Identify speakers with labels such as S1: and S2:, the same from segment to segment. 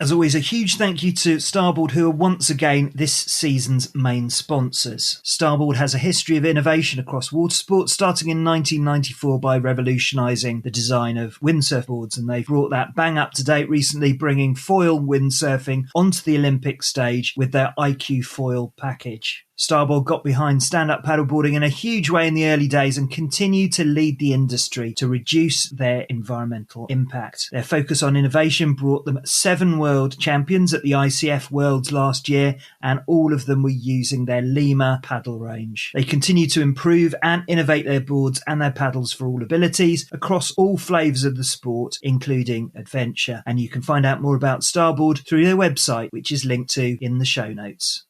S1: As always, a huge thank you to Starboard, who are once again this season's main sponsors. Starboard has a history of innovation across water sports, starting in 1994 by revolutionising the design of windsurf boards, and they've brought that bang up to date recently, bringing foil windsurfing onto the Olympic stage with their IQ foil package. Starboard got behind stand-up paddleboarding in a huge way in the early days and continue to lead the industry to reduce their environmental impact. Their focus on innovation brought them 7 world champions at the ICF Worlds last year, and all of them were using their Lima paddle range. They continue to improve and innovate their boards and their paddles for all abilities across all flavours of the sport, including adventure. And you can find out more about Starboard through their website, which is linked to in the show notes.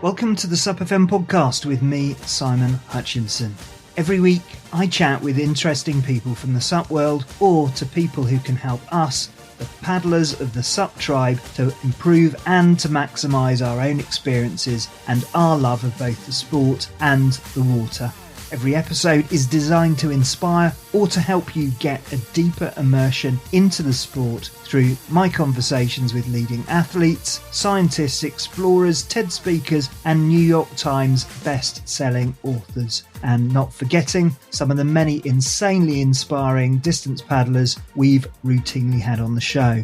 S1: Welcome to the SUPfm podcast with me, Simon Hutchinson. Every week, I chat with interesting people from the SUP world, or to people who can help us, the paddlers of the SUP tribe, to improve and to maximise our own experiences and our love of both the sport and the water. Every episode is designed to inspire or to help you get a deeper immersion into the sport through my conversations with leading athletes, scientists, explorers, TED speakers, and New York Times best-selling authors. And not forgetting some of the many insanely inspiring distance paddlers we've routinely had on the show.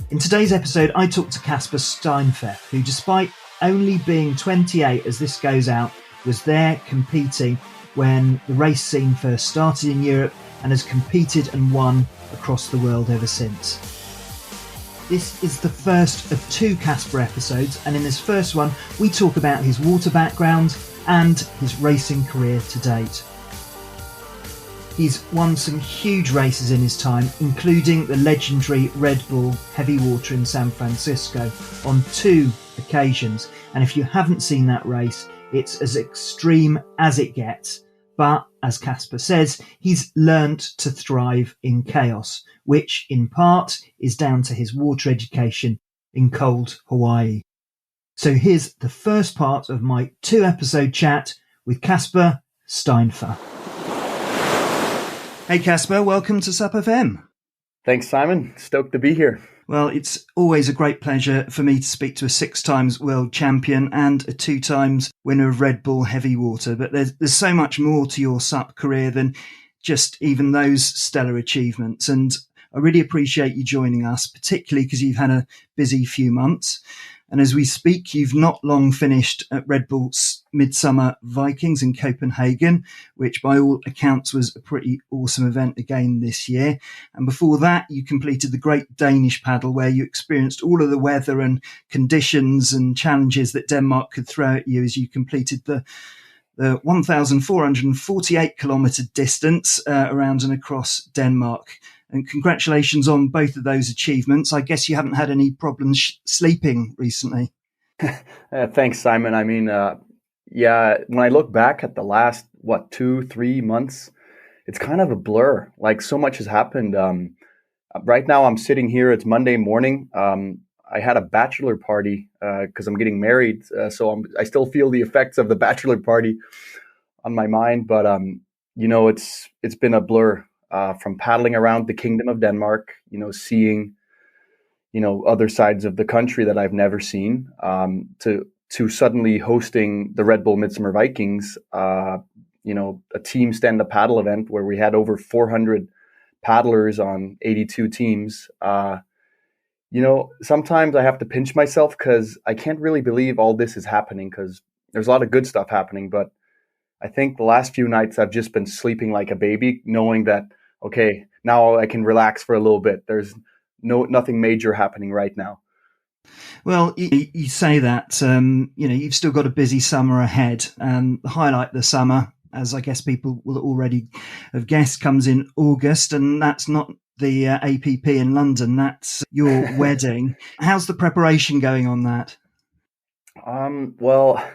S1: In today's episode, I talked to Casper Steinfath, who, despite only being 28 as this goes out, was there competing when the race scene first started in Europe and has competed and won across the world ever since. This is the first of 2 Casper episodes, and in this first one we talk about his water background and his racing career to date. He's won some huge races in his time, including the legendary Red Bull Heavy Water in San Francisco on 2 occasions, and if you haven't seen that race, it's as extreme as it gets. But as Casper says, he's learnt to thrive in chaos, which in part is down to his water education in cold Hawaii. So here's the first part of my 2-episode chat with Casper Steinfath. Hey Casper, welcome to SUPfm.
S2: Thanks, Simon. Stoked to be here.
S1: Well, it's always a great pleasure for me to speak to a 6-times world champion and a 2-times winner of Red Bull Heavy Water. But there's so much more to your SUP career than just even those stellar achievements. And I really appreciate you joining us, particularly because you've had a busy few months. And as we speak, you've not long finished at Red Bull's Midsummer Vikings in Copenhagen, which by all accounts was a pretty awesome event again this year. And before that, you completed the Great Danish Paddle, where you experienced all of the weather and conditions and challenges that Denmark could throw at you as you completed the 1,448 kilometre distance around and across Denmark. And congratulations on both of those achievements. I guess you haven't had any problems sleeping recently.
S2: Thanks, Simon. I mean, when I look back at the last, 2-3 months, it's kind of a blur. Like, so much has happened. Right now I'm sitting here, it's Monday morning. I had a bachelor party because I'm getting married. So I still feel the effects of the bachelor party on my mind. But, it's been a blur. From paddling around the Kingdom of Denmark, seeing, other sides of the country that I've never seen, to suddenly hosting the Red Bull Midsummer Vikings, a team stand-up paddle event where we had over 400 paddlers on 82 teams. Sometimes I have to pinch myself because I can't really believe all this is happening, because there's a lot of good stuff happening. But I think the last few nights I've just been sleeping like a baby, knowing that, okay, now I can relax for a little bit. There's nothing major happening right now.
S1: Well, you say that, you've still got a busy summer ahead. The highlight of the summer, as I guess people will already have guessed, comes in August, and that's not the APP in London. That's your wedding. How's the preparation going on that?
S2: Well,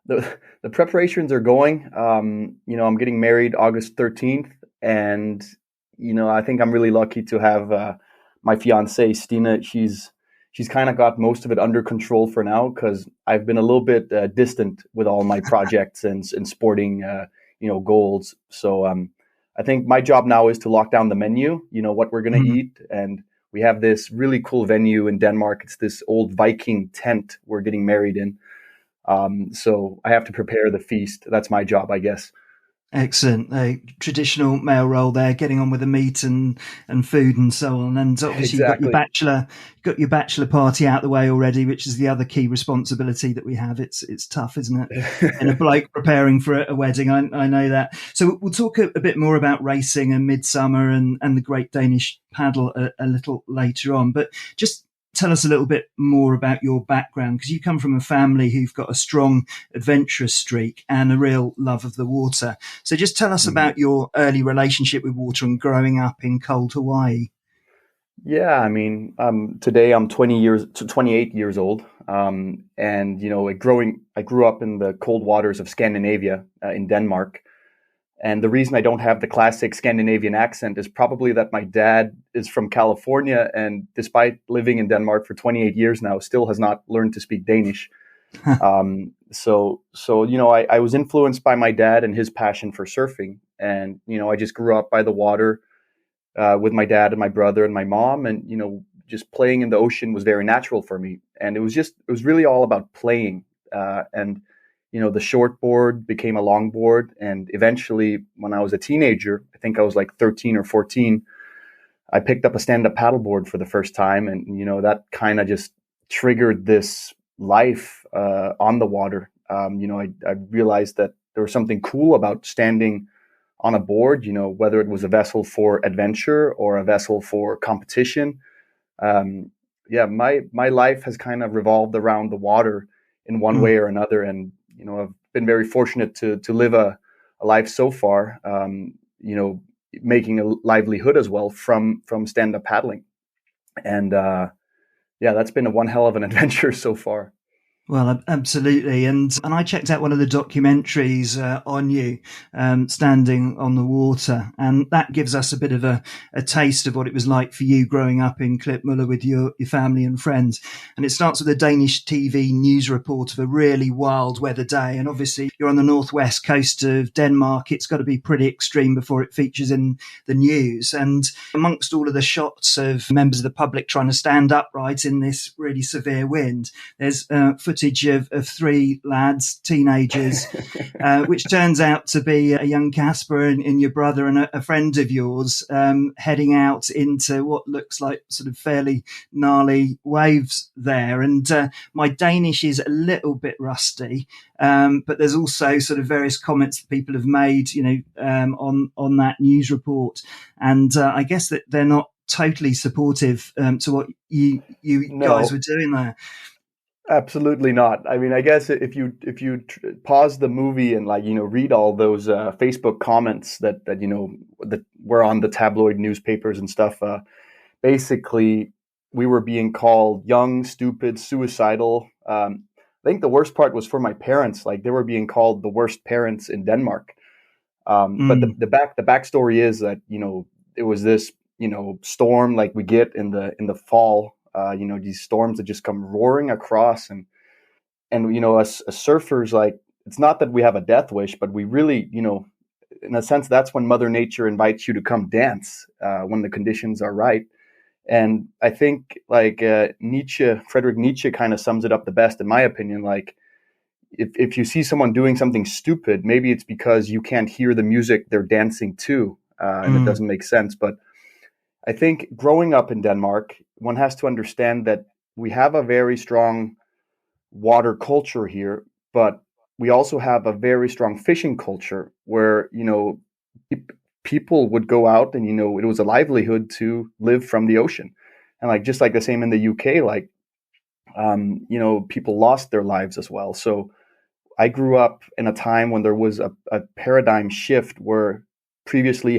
S2: the preparations are going. I'm getting married August 13th, and I think I'm really lucky to have my fiance Stina, she's kind of got most of it under control for now, because I've been a little bit distant with all my projects and sporting goals. So I think my job now is to lock down the menu, what we're going to eat. And we have this really cool venue in Denmark. It's this old Viking tent we're getting married in. So I have to prepare the feast. That's my job, I guess.
S1: Excellent. A traditional male role there, getting on with the meat and food and so on. And obviously
S2: Exactly.
S1: you've got your bachelor party out the way already, which is the other key responsibility that we have. It's tough, isn't it? And a bloke preparing for a wedding. I know that. So we'll talk a bit more about racing and midsummer and the Great Danish Paddle a little later on. But just tell us a little bit more about your background, because you come from a family who've got a strong adventurous streak and a real love of the water. So just tell us about your early relationship with water and growing up in cold Hawaii.
S2: Yeah, I mean, today I'm 28 years old. And, I grew up in the cold waters of Scandinavia, in Denmark. And the reason I don't have the classic Scandinavian accent is probably that my dad is from California, and despite living in Denmark for 28 years now, still has not learned to speak Danish. So I was influenced by my dad and his passion for surfing. And, I just grew up by the water with my dad and my brother and my mom. And, just playing in the ocean was very natural for me. And it was really all about playing. The short board became a long board. And eventually, when I was a teenager, I think I was like 13 or 14, I picked up a stand-up paddleboard for the first time. And, that kind of just triggered this life on the water. I realized that there was something cool about standing on a board, whether it was a vessel for adventure or a vessel for competition. My life has kind of revolved around the water in one way or another. And, I've been very fortunate to live a life so far, making a livelihood as well from stand-up paddling. And that's been one hell of an adventure so far.
S1: Well, absolutely. And I checked out one of the documentaries on you standing on the water, and that gives us a bit of a taste of what it was like for you growing up in Klitmøller with your family and friends. And it starts with a Danish TV news report of a really wild weather day. And obviously you're on the northwest coast of Denmark. It's got to be pretty extreme before it features in the news. And amongst all of the shots of members of the public trying to stand upright in this really severe wind, there's footage of three lads, teenagers, which turns out to be a young Casper and your brother and a friend of yours, heading out into what looks like sort of fairly gnarly waves there. And my Danish is a little bit rusty, but there's also sort of various comments that people have made, on that news report. And I guess that they're not totally supportive to what you guys were doing there.
S2: Absolutely not. I mean, I guess if you pause the movie and read all those Facebook comments that were on the tabloid newspapers and stuff, basically we were being called young, stupid, suicidal. I think the worst part was for my parents. Like, they were being called the worst parents in Denmark. But the backstory is that it was this storm like we get in the fall. These storms that just come roaring across, and us as surfers, like, it's not that we have a death wish, but we really, in a sense, that's when Mother Nature invites you to come dance when the conditions are right. And I think Friedrich Nietzsche kind of sums it up the best, in my opinion. Like, if you see someone doing something stupid, maybe it's because you can't hear the music they're dancing to, and it doesn't make sense. But I think growing up in Denmark, one has to understand that we have a very strong water culture here, but we also have a very strong fishing culture where, people would go out and, it was a livelihood to live from the ocean. And just like the same in the UK, people lost their lives as well. So I grew up in a time when there was a paradigm shift where previously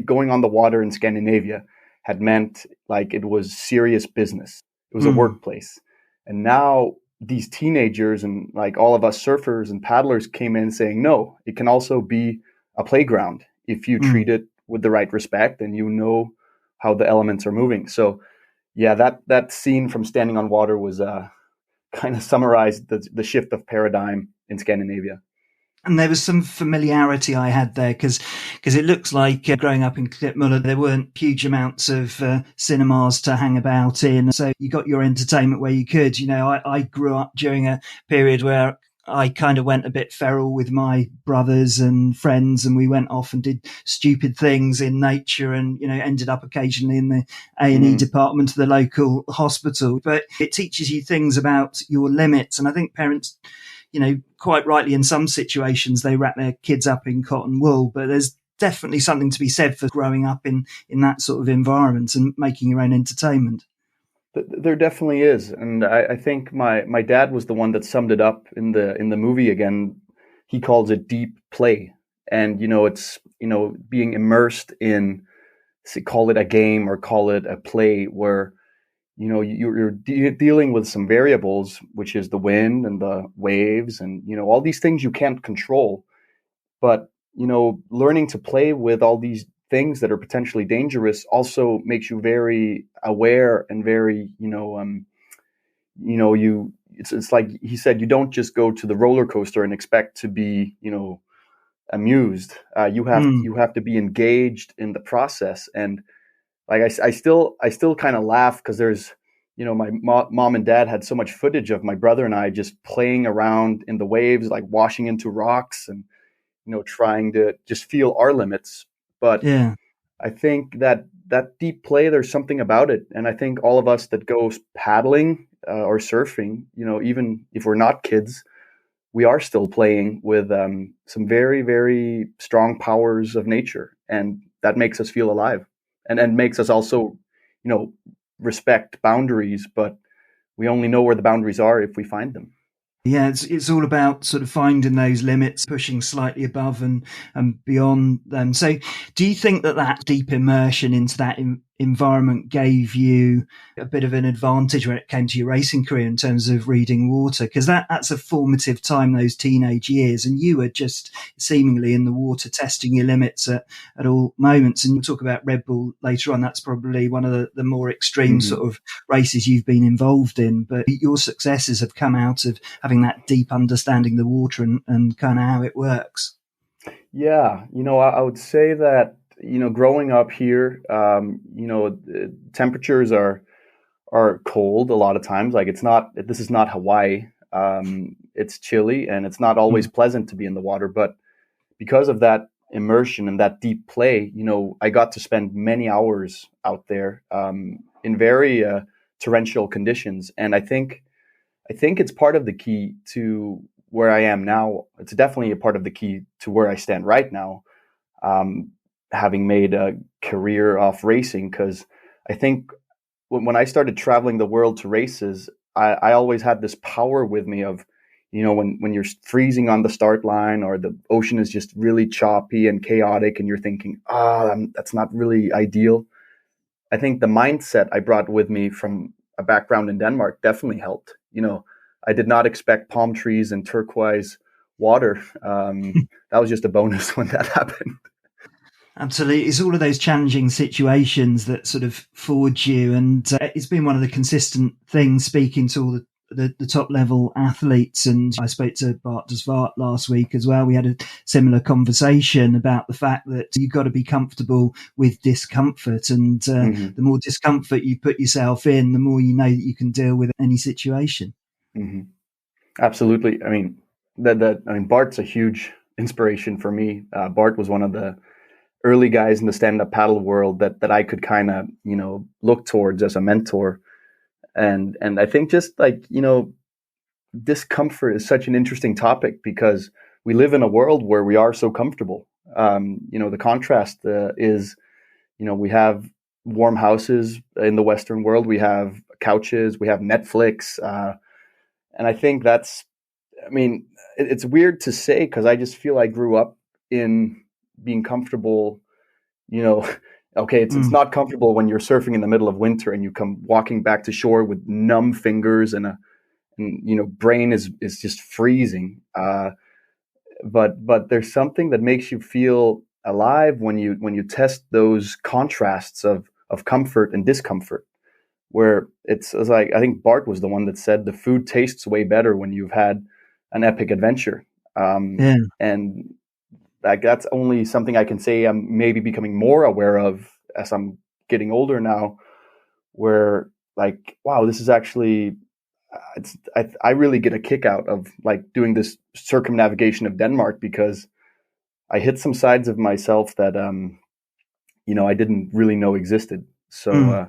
S2: going on the water in Scandinavia had meant it was serious business. It was a workplace. And now these teenagers and all of us surfers and paddlers came in saying, no, it can also be a playground if you treat it with the right respect and how the elements are moving. So yeah, that scene from Standing on Water was kind of summarized the shift of paradigm in Scandinavia.
S1: And there was some familiarity I had there because it looks like growing up in Klitmuller, there weren't huge amounts of cinemas to hang about in. So you got your entertainment where you could. You know, I grew up during a period where I kind of went a bit feral with my brothers and friends, and we went off and did stupid things in nature and, you know, ended up occasionally in the A&E department of the local hospital. But it teaches you things about your limits. And I think parents, you know, quite rightly in some situations, they wrap their kids up in cotton wool, but there's definitely something to be said for growing up in that sort of environment and making your own entertainment.
S2: There definitely is, and I think my dad was the one that summed it up in the movie again. He calls it deep play, and it's being immersed in, call it a game or call it a play, where you're dealing with some variables, which is the wind and the waves and all these things you can't control, but learning to play with all these things that are potentially dangerous also makes you very aware and very it's like he said, you don't just go to the roller coaster and expect to be amused. You have to be engaged in the process. And like I still kind of laugh because there's my mom and dad had so much footage of my brother and I just playing around in the waves, like washing into rocks and trying to just feel our limits. But
S1: Yeah.
S2: I think that deep play, there's something about it. And I think all of us that go paddling or surfing, even if we're not kids, we are still playing with some very, very strong powers of nature. And that makes us feel alive and makes us also, respect boundaries. But we only know where the boundaries are if we find them.
S1: Yeah, it's all about sort of finding those limits, pushing slightly above and beyond them. So do you think that deep immersion into that environment gave you a bit of an advantage when it came to your racing career in terms of reading water? Because that's a formative time, those teenage years, and you were just seemingly in the water testing your limits at all moments. And we'll talk about Red Bull later on. That's probably one of the more extreme sort of races you've been involved in. But your successes have come out of having that deep understanding the water and kind of how it works.
S2: Yeah, I would say that growing up here, temperatures are cold a lot of times. Like this is not Hawaii. It's chilly and it's not always pleasant to be in the water. But because of that immersion and that deep play, I got to spend many hours out there in very torrential conditions. And I think it's part of the key to where I am now. It's definitely a part of the key to where I stand right now, having made a career off racing. Because I think when I started traveling the world to races, I always had this power with me of, when you're freezing on the start line or the ocean is just really choppy and chaotic and you're thinking, that's not really ideal. I think the mindset I brought with me from a background in Denmark definitely helped. I did not expect palm trees and turquoise water. That was just a bonus when that happened.
S1: Absolutely. It's all of those challenging situations that sort of forge you. And it's been one of the consistent things speaking to all the top level athletes. And I spoke to Bart de Zwart last week as well. We had a similar conversation about the fact that you've got to be comfortable with discomfort. And the more discomfort you put yourself in, the more you know that you can deal with any situation.
S2: Mm-hmm. Absolutely. I mean, Bart's a huge inspiration for me. Bart was one of the early guys in the stand-up paddle world that I could kind of, look towards as a mentor. And I think just like, discomfort is such an interesting topic because we live in a world where we are so comfortable. The contrast is, we have warm houses in the Western world. We have couches, we have Netflix. And I think it's weird to say because I just feel I grew up in being comfortable, okay, it's not comfortable when you're surfing in the middle of winter and you come walking back to shore with numb fingers and brain is just freezing. But there's something that makes you feel alive when you test those contrasts of of comfort and discomfort, where it's like, I think Bart was the one that said the food tastes way better when you've had an epic adventure.
S1: Yeah.
S2: And like, that's only something I can say I'm maybe becoming more aware of as I'm getting older now, where like, wow, this is actually, I really get a kick out of like doing this circumnavigation of Denmark, because I hit some sides of myself that, I didn't really know existed. So,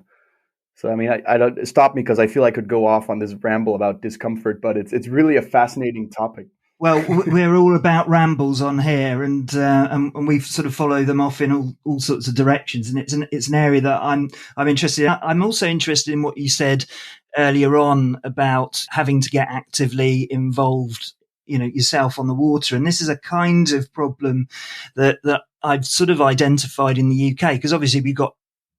S2: so I mean, I don't stop me, because I feel I could go off on this ramble about discomfort, but it's really a fascinating topic.
S1: Well, we're all about rambles on here, and we sort of follow them off in all sorts of directions, and it's an area that I'm interested in. I'm also interested in what you said earlier on about having to get actively involved, yourself on the water, and this is a kind of problem that I've sort of identified in the UK, because obviously we've got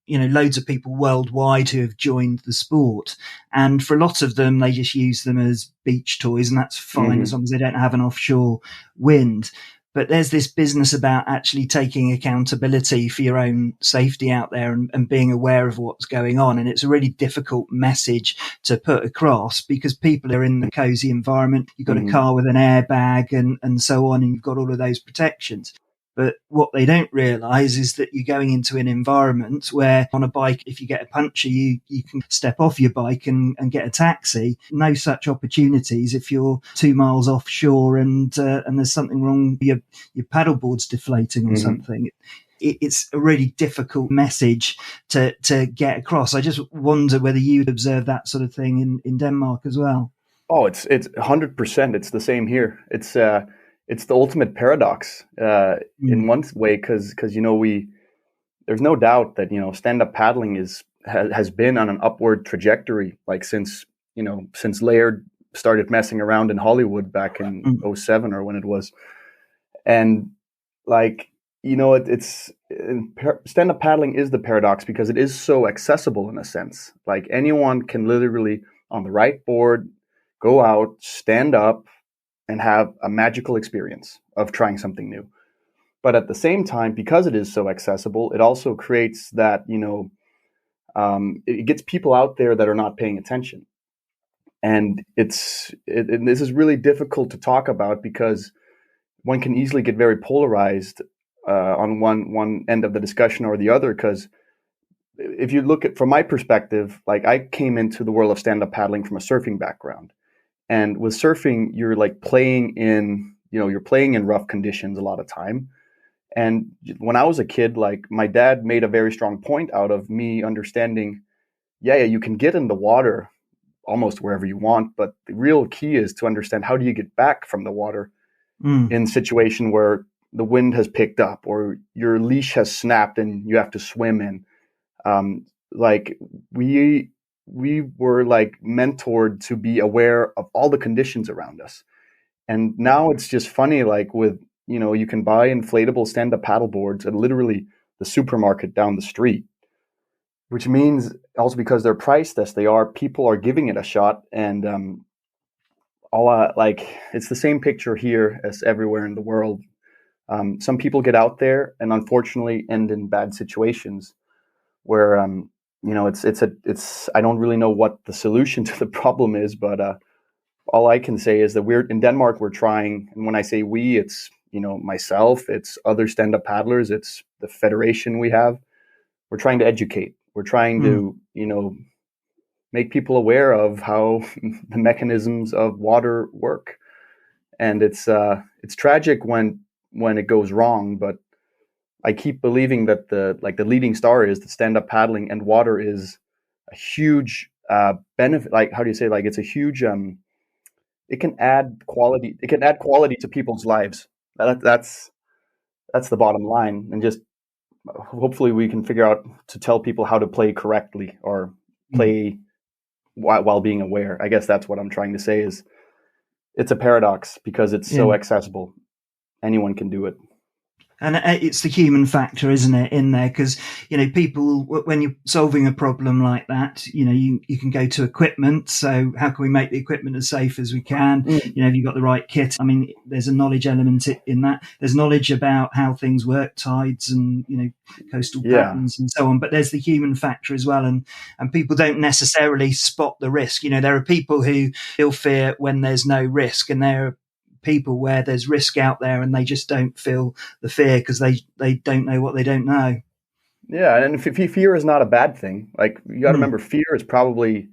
S1: loads of people worldwide who have joined the sport. And for a lot of them, they just use them as beach toys, and that's fine as long as they don't have an offshore wind. But there's this business about actually taking accountability for your own safety out there and being aware of what's going on. And it's a really difficult message to put across, because people are in the cozy environment. You've got a car with an airbag and so on, and you've got all of those protections. But what they don't realize is that you're going into an environment where on a bike, if you get a puncture, you can step off your bike and get a taxi. No such opportunities if you're 2 miles offshore and there's something wrong, your paddleboard's deflating or something. It's a really difficult message to get across. I just wonder whether you'd observe that sort of thing in Denmark as well.
S2: Oh, it's 100%. It's the same here. It's the ultimate paradox in one way, because there's no doubt that stand-up paddling has been on an upward trajectory, like since Laird started messing around in Hollywood back in 2007 or when it was, and like stand-up paddling is the paradox, because it is so accessible in a sense. Like anyone can literally on the right board go out, stand up, and have a magical experience of trying something new. But at the same time, because it is so accessible, it also creates that, it gets people out there that are not paying attention. And this is really difficult to talk about, because one can easily get very polarized on one end of the discussion or the other. Because if you look at, from my perspective, like I came into the world of stand-up paddling from a surfing background. And with surfing, you're like playing in rough conditions a lot of time. And when I was a kid, like my dad made a very strong point out of me understanding, you can get in the water almost wherever you want, but the real key is to understand, how do you get back from the water in a situation where the wind has picked up or your leash has snapped and you have to swim in. Like we were like mentored to be aware of all the conditions around us. And now it's just funny, like with, you can buy inflatable stand-up paddle boards at literally the supermarket down the street, which means also, because they're priced as they are, people are giving it a shot. And like it's the same picture here as everywhere in the world. Some people get out there and unfortunately end in bad situations where it's I don't really know what the solution to the problem is, but all I can say is that in Denmark, we're trying, and when I say we, it's myself, it's other stand-up paddlers, it's the federation we have. We're trying to educate. We're trying to make people aware of how the mechanisms of water work, and it's tragic when it goes wrong, but I keep believing that the leading star is that stand-up paddling and water is a huge benefit. Like, how do you say? Like, it's a huge. It can add quality. It can add quality to people's lives. That's the bottom line. And just hopefully we can figure out to tell people how to play correctly or play while being aware. I guess that's what I'm trying to say. Is it's a paradox because it's so accessible. Anyone can do it.
S1: And it's the human factor, isn't it, in there? Because, people, when you're solving a problem like that, you can go to equipment. So how can we make the equipment as safe as we can?
S2: Mm.
S1: Have you got the right kit? I mean, there's a knowledge element in that. There's knowledge about how things work, tides and, coastal
S2: Yeah.
S1: patterns and so on. But there's the human factor as well. And people don't necessarily spot the risk. There are people who feel fear when there's no risk, and there are people where there's risk out there and they just don't feel the fear because they don't know what they don't know.
S2: Yeah, and fear is not a bad thing. Like, you got to remember, fear is probably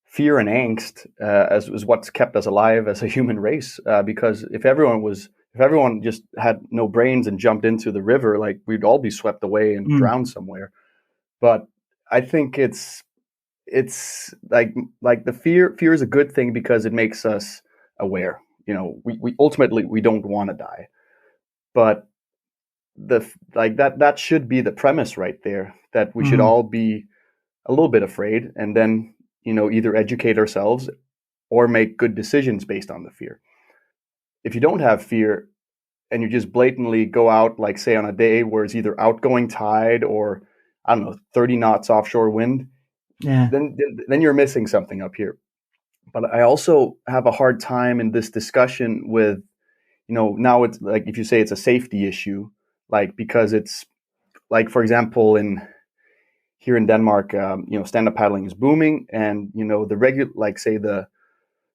S2: fear and angst as is what's kept us alive as a human race. Because if everyone just had no brains and jumped into the river, like, we'd all be swept away and drowned somewhere. But I think it's like the fear is a good thing because it makes us aware. We ultimately we don't want to die, but that should be the premise right there, that we should all be a little bit afraid, and then either educate ourselves or make good decisions based on the fear. If you don't have fear and you just blatantly go out, like, say, on a day where it's either outgoing tide or, I don't know, 30 knots offshore wind, then you're missing something up here. But I also have a hard time in this discussion with, now it's like, if you say it's a safety issue, like, because it's like, for example, here in Denmark, stand-up paddling is booming, and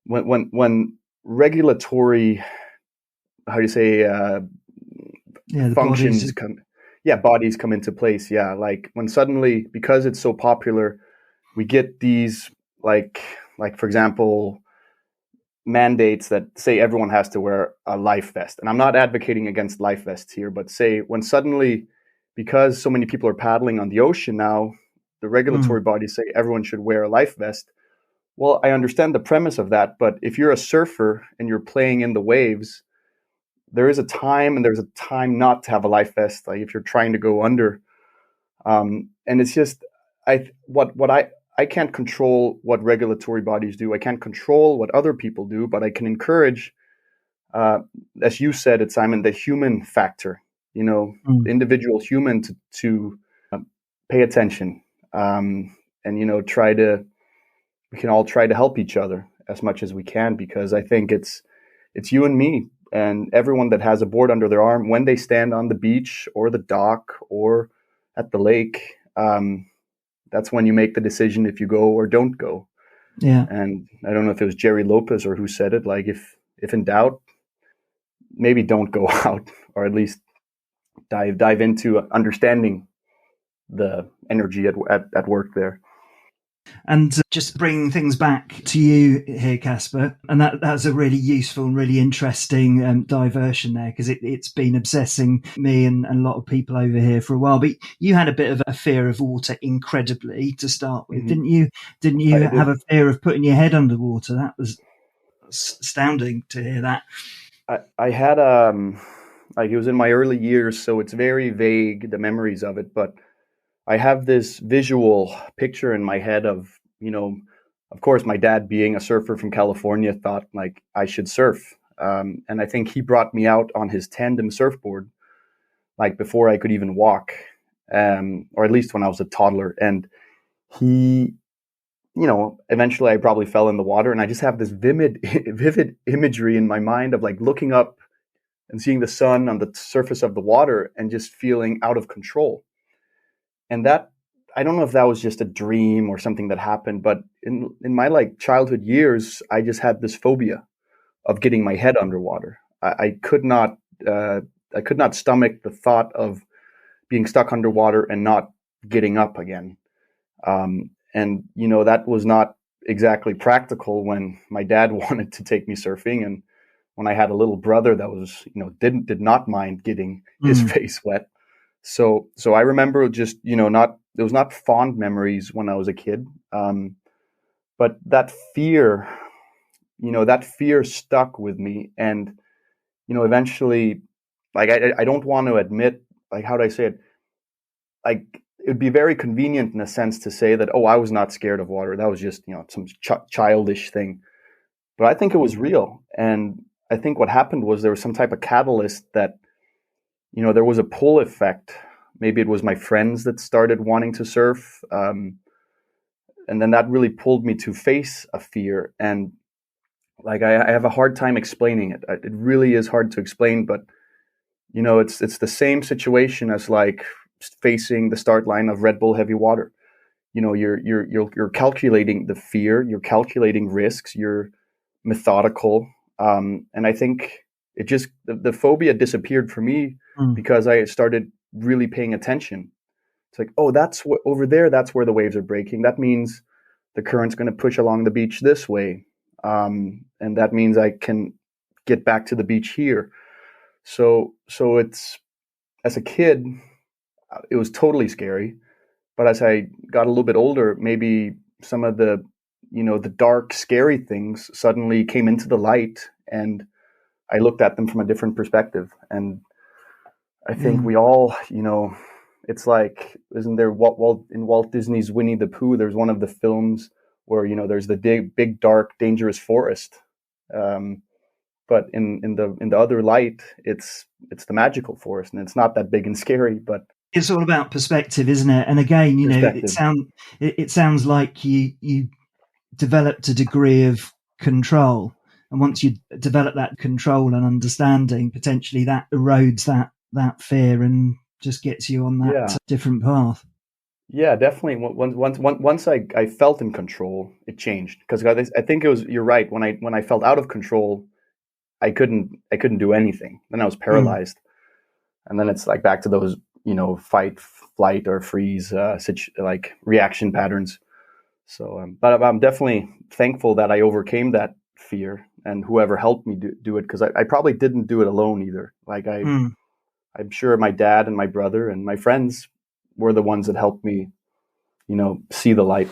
S2: when regulatory, how do you say, functions bodies come into place. Yeah, like, when suddenly, because it's so popular, we get these like for example, mandates that say everyone has to wear a life vest. And I'm not advocating against life vests here, but say when suddenly, because so many people are paddling on the ocean now, the regulatory bodies say everyone should wear a life vest. Well, I understand the premise of that, but if you're a surfer and you're playing in the waves, there is a time, and there's a time not to have a life vest, like if you're trying to go under. And it's just, I can't control what regulatory bodies do. I can't control what other people do, but I can encourage, as you said it, Simon, the human factor, the individual human to pay attention, and, we can all try to help each other as much as we can, because I think it's you and me and everyone that has a board under their arm when they stand on the beach or the dock or at the lake. That's when you make the decision if you go or don't go.
S1: Yeah.
S2: And I don't know if it was Jerry Lopez or who said it, like, if in doubt, maybe don't go out, or at least dive into understanding the energy at work there.
S1: And just bringing things back to you here, Casper, and that's a really useful and really interesting diversion there, because it's been obsessing me and a lot of people over here for a while. But you had a bit of a fear of water, incredibly, to start with, didn't you? Didn't you have a fear of putting your head underwater? That was astounding to hear that.
S2: I had like, it was in my early years, so it's very vague, the memories of it, but I have this visual picture in my head of, of course, my dad, being a surfer from California, thought, like, I should surf. And I think he brought me out on his tandem surfboard, like, before I could even walk, or at least when I was a toddler. And he, eventually I probably fell in the water, and I just have this vivid imagery in my mind of, like, looking up and seeing the sun on the surface of the water and just feeling out of control. And that, I don't know if that was just a dream or something that happened, but in my, like, childhood years, I just had this phobia of getting my head underwater. I could not stomach the thought of being stuck underwater and not getting up again. And that was not exactly practical when my dad wanted to take me surfing, and when I had a little brother that was, did not mind getting his face wet. So I remember just, there was not fond memories when I was a kid. But that fear stuck with me. And, eventually, like, I don't want to admit, like, how do I say it? Like, it would be very convenient in a sense to say that, oh, I was not scared of water. That was just, some childish thing. But I think it was real. And I think what happened was there was some type of catalyst that, there was a pull effect. Maybe it was my friends that started wanting to surf. And then that really pulled me to face a fear. And like, I have a hard time explaining it. It really is hard to explain, but it's the same situation as like facing the start line of Red Bull Heavy Water. You're calculating the fear, you're calculating risks, you're methodical. And I think it just, the phobia disappeared for me because I started really paying attention. It's like, oh, that's what over there, that's where the waves are breaking. That means the current's going to push along the beach this way. And that means I can get back to the beach here. So it's, as a kid, it was totally scary. But as I got a little bit older, maybe some of the dark, scary things suddenly came into the light, and I looked at them from a different perspective. And I think we all, it's like, isn't there in Walt Disney's Winnie the Pooh, there's one of the films where, there's the big, dark, dangerous forest. But in the other light, it's the magical forest, and it's not that big and scary, but
S1: it's all about perspective, isn't it? And again, it sounds like you developed a degree of control, and once you develop that control and understanding, potentially that erodes that fear and just gets you on that different path.
S2: Yeah, definitely. Once I felt in control, it changed, because I think it was, you're right. When I felt out of control, I couldn't do anything. Then I was paralyzed, and then it's like back to those fight, flight, or freeze like reaction patterns. So, but I'm definitely thankful that I overcame that fear, and whoever helped me do it, because I probably didn't do it alone either. Like I'm sure my dad and my brother and my friends were the ones that helped me, see the light.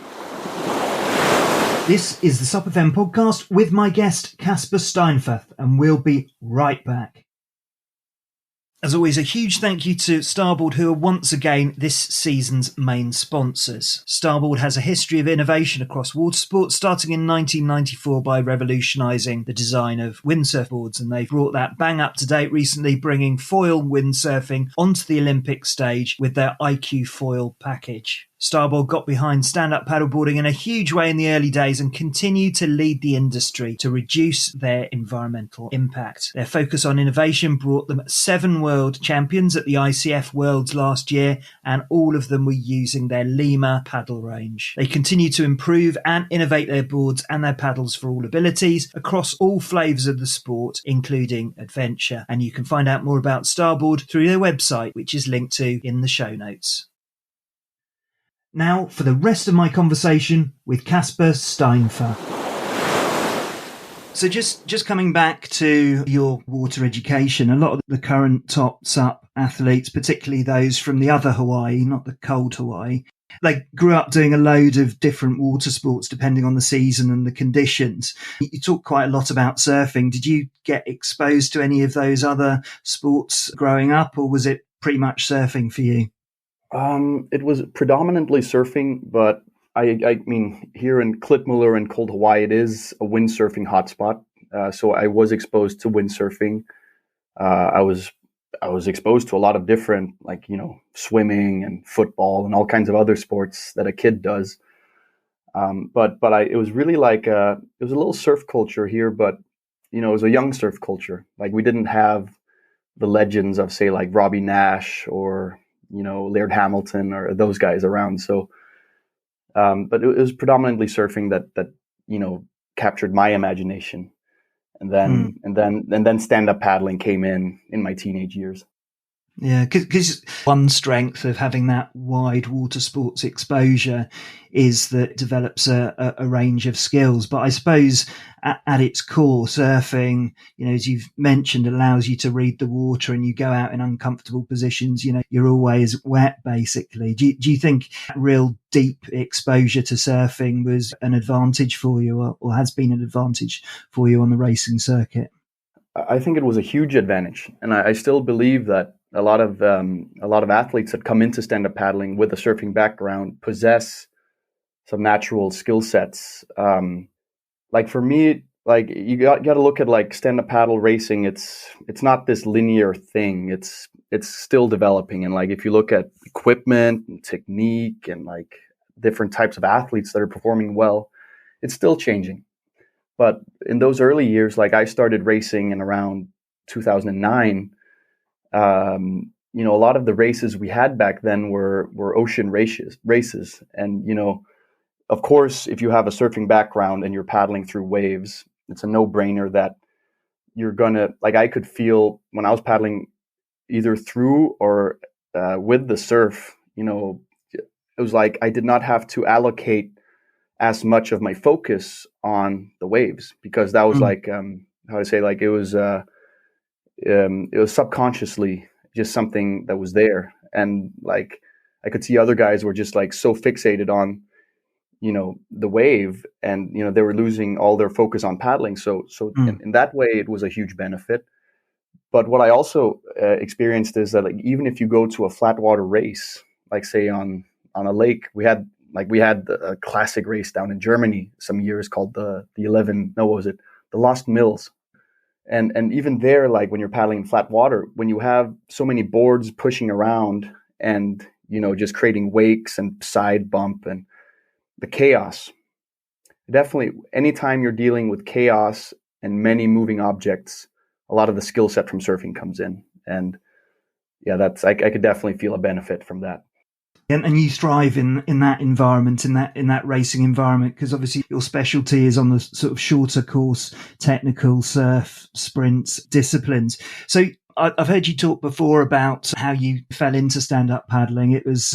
S1: This is the SUPfm podcast with my guest, Casper Steinfath, and we'll be right back. As always, a huge thank you to Starboard, who are once again this season's main sponsors. Starboard has a history of innovation across water sports, starting in 1994 by revolutionising the design of windsurf boards, and they've brought that bang up to date recently, bringing foil windsurfing onto the Olympic stage with their IQ foil package. Starboard got behind stand-up paddleboarding in a huge way in the early days and continue to lead the industry to reduce their environmental impact. Their focus on innovation brought them 7 world champions at the ICF Worlds last year, and all of them were using their Lima paddle range. They continue to improve and innovate their boards and their paddles for all abilities across all flavours of the sport, including adventure. And you can find out more about Starboard through their website, which is linked to in the show notes. Now for the rest of my conversation with Casper Steinfath. So just coming back to your water education, a lot of the current top SUP athletes, particularly those from the other Hawaii, not the cold Hawaii, they grew up doing a load of different water sports depending on the season and the conditions. You talk quite a lot about surfing. Did you get exposed to any of those other sports growing up, or was it pretty much surfing for you?
S2: It was predominantly surfing, but I mean, here in Klitmuller in cold Hawaii, it is a windsurfing hotspot. So I was exposed to windsurfing. I was exposed to a lot of different, like, swimming and football and all kinds of other sports that a kid does. But it was really like, it was a little surf culture here, but, it was a young surf culture. Like, we didn't have the legends of, say, like Robbie Nash or, Laird Hamilton or those guys around. So, but it was predominantly surfing that captured my imagination, and then stand-up paddling came in my teenage years.
S1: Yeah, because one strength of having that wide water sports exposure is that it develops a range of skills. But I suppose at its core, surfing, as you've mentioned, allows you to read the water, and you go out in uncomfortable positions. You're always wet, basically. Do you think real deep exposure to surfing was an advantage for you, or has been an advantage for you on the racing circuit?
S2: I think it was a huge advantage, and I still believe that a lot of athletes that come into stand-up paddling with a surfing background possess some natural skill sets. Like for me, like you got to look at like stand-up paddle racing. It's not this linear thing. It's still developing. And like if you look at equipment and technique and like different types of athletes that are performing well, it's still changing. But in those early years, like I started racing in around 2009. A lot of the races we had back then were ocean races, and of course, if you have a surfing background and you're paddling through waves, it's a no-brainer that you're gonna like. I could feel when I was paddling either through or with the surf. It was like I did not have to allocate as much of my focus on the waves because that was
S1: Mm.
S2: like how to say like it was subconsciously just something that was there, and like I could see other guys were just like so fixated on the wave, and they were losing all their focus on paddling. So
S1: Mm.
S2: in that way it was a huge benefit. But what I also experienced is that like even if you go to a flat water race, like say on a lake, we had a classic race down in Germany some years called the 11, no, what was it, the Lost Mills. And even there, like when you're paddling in flat water, when you have so many boards pushing around and just creating wakes and side bump and the chaos, definitely anytime you're dealing with chaos and many moving objects, a lot of the skill set from surfing comes in. And yeah, I could definitely feel a benefit from that.
S1: And you thrive in that environment, in that racing environment, because obviously your specialty is on the sort of shorter course, technical surf, sprints disciplines. So I've heard you talk before about how you fell into stand-up paddling. It was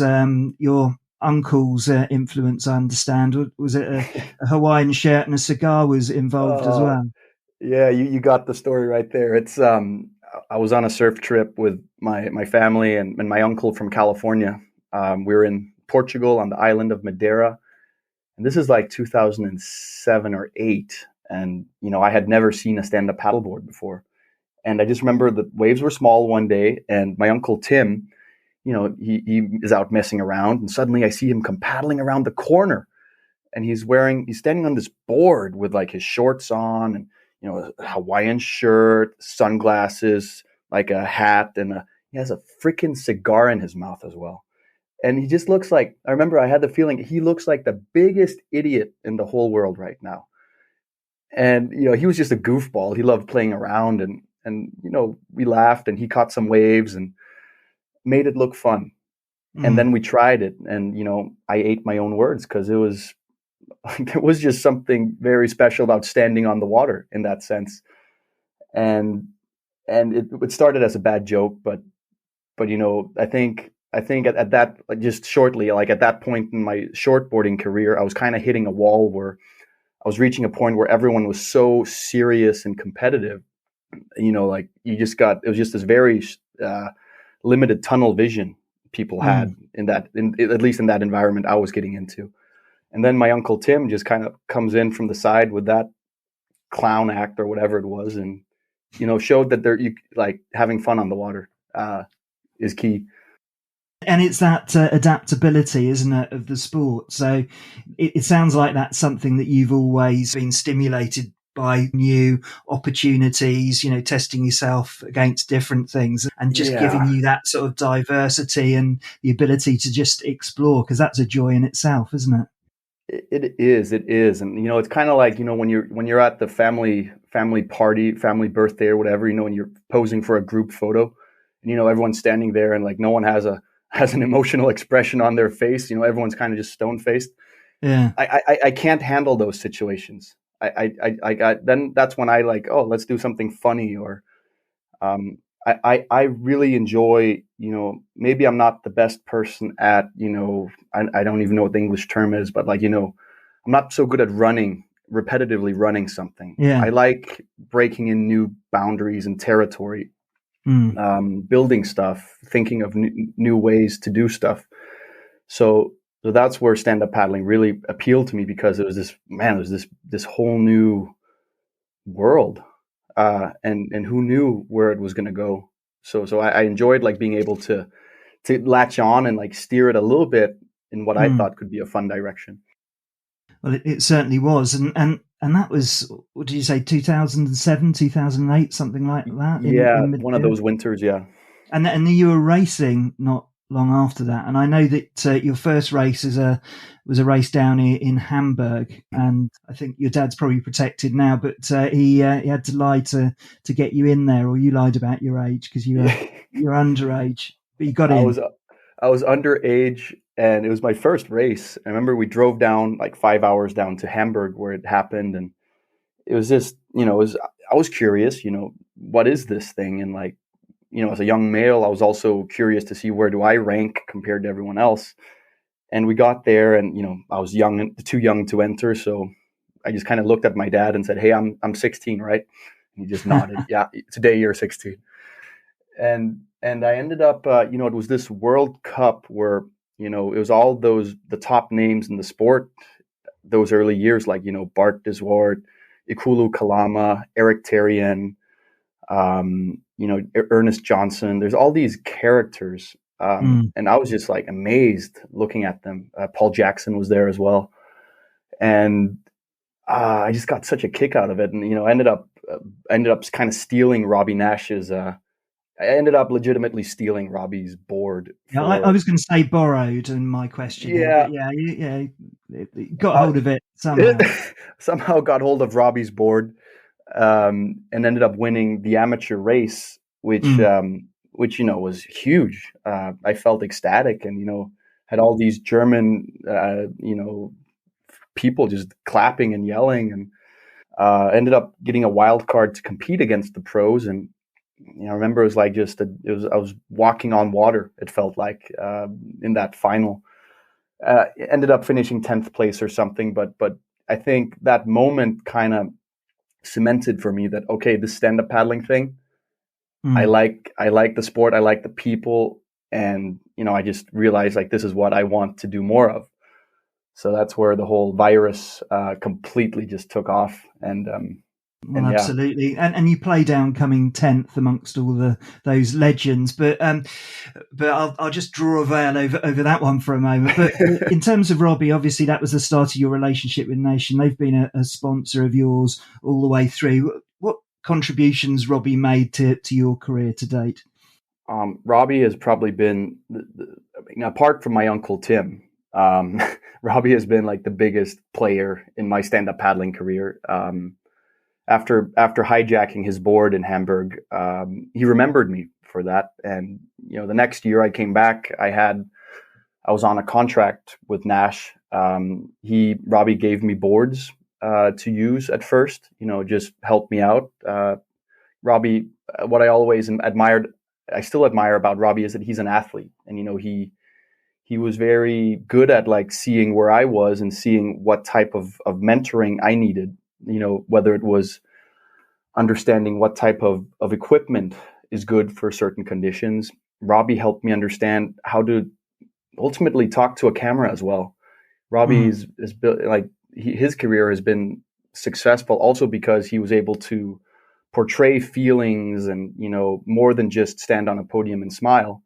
S1: your uncle's influence, I understand. Was it a Hawaiian shirt and a cigar was involved as
S2: Oh,
S1: well?
S2: yeah, you got the story right there. It's I was on a surf trip with my family and my uncle from California. We were in Portugal on the island of Madeira, and this is like 2007 or 8. And I had never seen a stand-up paddleboard before. And I just remember the waves were small one day, and my uncle Tim, he is out messing around, and suddenly I see him come paddling around the corner, and he's standing on this board with like his shorts on, and a Hawaiian shirt, sunglasses, like a hat, and he has a freaking cigar in his mouth as well. And he just looks like, I remember I had the feeling he looks like the biggest idiot in the whole world right now. And he was just a goofball. He loved playing around, and we laughed, and he caught some waves and made it look fun. And
S1: Mm.
S2: then we tried it, and I ate my own words because it was there was just something very special about standing on the water in that sense. And it started as a bad joke, but I think at that, like, just shortly, like at that point in my shortboarding career, I was kind of hitting a wall where I was reaching a point where everyone was so serious and competitive. Like it was just this very limited tunnel vision people had
S1: Mm.
S2: at least in that environment I was getting into. And then my uncle Tim just kind of comes in from the side with that clown act or whatever it was, and showed that like having fun on the water is key.
S1: And it's that adaptability, isn't it, of the sport? So it sounds like that's something that you've always been stimulated by, new opportunities, testing yourself against different things and just giving
S2: Yeah,
S1: you that sort of diversity and the ability to just explore, because that's a joy in itself, isn't it?
S2: it is, and it's kind of like when you're at the family party, family birthday or whatever, and you're posing for a group photo, and everyone's standing there, and like no one has an emotional expression on their face. Everyone's kind of just stone faced.
S1: Yeah.
S2: I can't handle those situations. I got then that's when I like, oh, let's do something funny. Or I really enjoy, maybe I'm not the best person at, I don't even know what the English term is, but like, I'm not so good at repetitively running something.
S1: Yeah.
S2: I like breaking in new boundaries and territory,
S1: Mm.
S2: building stuff, thinking of new ways to do stuff. So that's where stand-up paddling really appealed to me, because it was this whole new world, and who knew where it was going to go. So I enjoyed like being able to latch on and like steer it a little bit in what I
S1: Mm.
S2: thought could be a fun direction.
S1: Well, it certainly was, and that was, what did you say, 2007, 2008, something like that
S2: Yeah,
S1: in
S2: one of
S1: midfield.
S2: those winters. Yeah.
S1: And you were racing not long after that, and I know that your first race was a race down in Hamburg, and I think your dad's probably protected now, but he had to lie to get you in there, or you lied about your age because
S2: Yeah.
S1: you were underage, but you got
S2: I
S1: in.
S2: was I was underage, and it was my first race. I remember we drove down like 5 hours down to Hamburg where it happened, and it was just, I was curious, what is this thing? And like, as a young male, I was also curious to see where do I rank compared to everyone else. And we got there, and I was too young to enter, so I just kind of looked at my dad and said, "Hey, I'm 16, right?" And he just nodded. Yeah, today you're 16. And I ended up, it was this World Cup where it was all the top names in the sport those early years, like Bart Deswart, Ikulu Kalama, Eric Terrien, Ernest Johnson. There's all these characters,
S1: Mm.
S2: and I was just like amazed looking at them. Paul Jackson was there as well, and I just got such a kick out of it, and ended up kind of stealing Robbie Nash's. I ended up legitimately stealing Robbie's board
S1: Yeah, I
S2: for.
S1: was going to say borrowed in my question here,
S2: Yeah,
S1: but yeah, you got
S2: I,
S1: hold of it somehow.
S2: somehow got hold of Robbie's board, and ended up winning the amateur race,
S1: Mm.
S2: which was huge. I felt ecstatic, and had all these German people just clapping and yelling, and ended up getting a wild card to compete against the pros. And I remember it was like I was walking on water. It felt like in that final. Ended up finishing 10th place or something, but I think that moment kind of cemented for me that, okay, this stand-up paddling thing,
S1: Mm.
S2: I like the sport, I like the people, and I just realized like this is what I want to do more of. So that's where the whole virus completely just took off,
S1: Well,
S2: and yeah.
S1: absolutely, and you play down coming 10th amongst all those legends, but I'll just draw a veil over that one for a moment. But in terms of Robbie, obviously that was the start of your relationship with Nation. They've been a sponsor of yours all the way through. What contributions Robbie made to your career to date?
S2: Robbie has probably been, apart from my uncle Tim, Robbie has been like the biggest player in my stand-up paddling career. After hijacking his board in Hamburg, he remembered me for that. And the next year I came back, I was on a contract with Nash. Robbie gave me boards to use at first. Just helped me out. Robbie, what I always admired, I still admire about Robbie is that he's an athlete, and he was very good at like seeing where I was and seeing what type of mentoring I needed. Whether it was understanding what type of equipment is good for certain conditions. Robbie helped me understand how to ultimately talk to a camera as well.
S1: Mm.
S2: Robbie's is built like his career has been successful also because he was able to portray feelings and more than just stand on a podium and smile.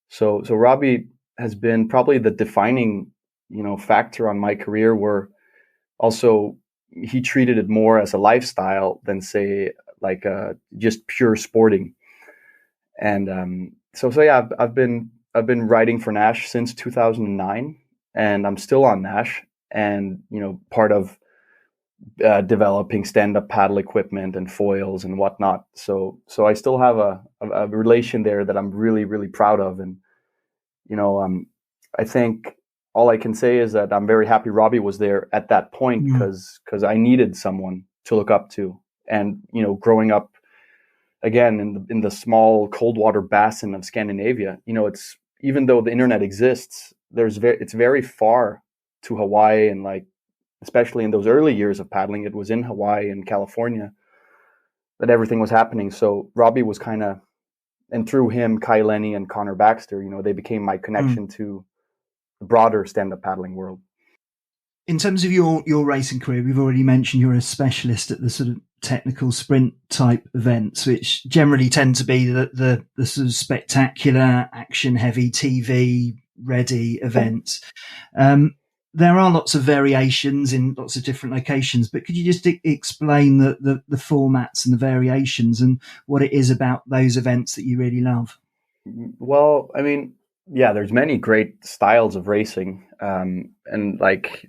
S2: So Robbie has been probably the defining factor on my career, where also he treated it more as a lifestyle than say like just pure sporting. And so yeah, I've been writing for Nash since 2009, and I'm still on Nash, and part of developing stand-up paddle equipment and foils and whatnot. So I still have a relation there that I'm really really proud of. And you know um, I think all I can say is that I'm very happy Robbie was there at that point,
S1: Mm.
S2: because I needed someone to look up to. And growing up again in the small cold water basin of Scandinavia, it's, even though the internet exists, it's very far to Hawaii, and like especially in those early years of paddling, it was in Hawaii and California that everything was happening. So Robbie was kind of, and through him, Kai Lenny and Connor Baxter, they became my
S1: Mm.
S2: connection to the broader stand-up paddling world.
S1: In terms of your racing career, we've already mentioned you're a specialist at the sort of technical sprint type events, which generally tend to be the sort of spectacular, action heavy, TV ready events. Um, there are lots of variations in lots of different locations, but could you just explain the formats and the variations and what it is about those events that you really love?
S2: Well, I mean, yeah, there's many great styles of racing, and like